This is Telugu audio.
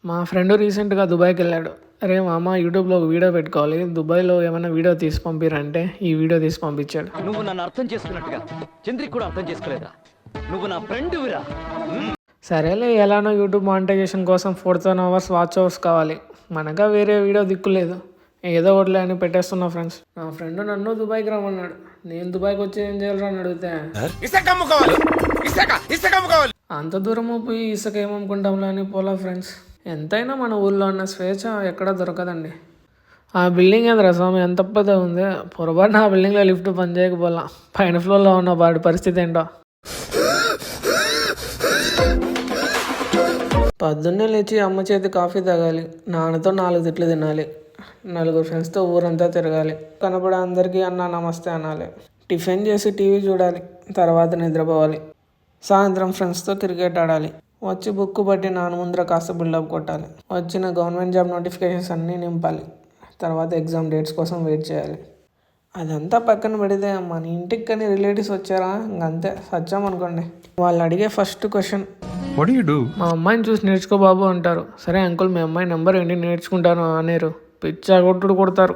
మా ఫ్రెండ్ రీసెంట్గా దుబాయ్కి వెళ్ళాడు. అరే మామ యూట్యూబ్లో ఒక వీడియో పెట్టుకోవాలి, దుబాయ్లో ఏమైనా వీడియో తీసి పంపిరంటే ఈ వీడియో తీసి పంపించాడు. నువ్వు నన్ను అర్థం చేసుకున్నట్టుగా చంద్రికి కూడా అర్థం చేసుకోలేదురా. నువ్వు నా ఫ్రెండ్ విరా. సరేలే, ఎలానో యూట్యూబ్ మానిటైజేషన్ కోసం 4000 అవర్స్ వాచ్ అవర్స్ కావాలి, మనగా వేరే వీడియో దిక్కులేదు, ఏదో ఒకటిలే అని పెట్టేస్తున్నా ఫ్రెండ్స్. నా ఫ్రెండ్ నన్ను దుబాయ్కి రమ్మన్నాడు. నేను దుబాయ్కి వచ్చి ఏం చేయాలి అని అడిగితే అంత దూరం పోయి ఇసుక ఏమనుకుంటాంలే అని పోలా ఫ్రెండ్స్. ఎంతైనా మన ఊళ్ళో ఉన్న స్వేచ్ఛ ఎక్కడా దొరకదండి. ఆ బిల్డింగ్ ఏంద్రా స్వామి ఎంత పెద్ద ఉంది, పొరపాటున ఆ బిల్డింగ్లో లిఫ్ట్ పని చేయకపోలా, పైన ఫ్లోర్లో ఉన్న వాడి పరిస్థితి ఏంటో. పొద్దున్నే లేచి అమ్మ చేతి కాఫీ తాగాలి, నాన్నతో 4 తిట్లు తినాలి, 4 ఫ్రెండ్స్తో ఊరంతా తిరగాలి, కనపడే అందరికీ అన్న నమస్తే అనాలి, టిఫిన్ చేసి టీవీ చూడాలి, తర్వాత నిద్రపోవాలి, సాయంత్రం ఫ్రెండ్స్తో క్రికెట్ ఆడాలి, వచ్చి బుక్ బట్టి నాన్న ముందర కాస్త బిల్డప్ కొట్టాలి, వచ్చిన గవర్నమెంట్ జాబ్ నోటిఫికేషన్స్ అన్నీ నింపాలి, తర్వాత ఎగ్జామ్ డేట్స్ కోసం వెయిట్ చేయాలి. అదంతా పక్కన పెడితే మన ఇంటికి కానీ రిలేటివ్స్ వచ్చారా ఇంకంతే సచ్చామనుకోండి. వాళ్ళు అడిగే ఫస్ట్ క్వశ్చన్, మా అమ్మాయిని చూసి నేర్చుకో బాబు అంటారు. సరే అంకుల్ మీ అమ్మాయి నెంబర్ ఏంటి నేర్చుకుంటాను అనేరు, పిచ్చా కొట్టుడు కొడతారు.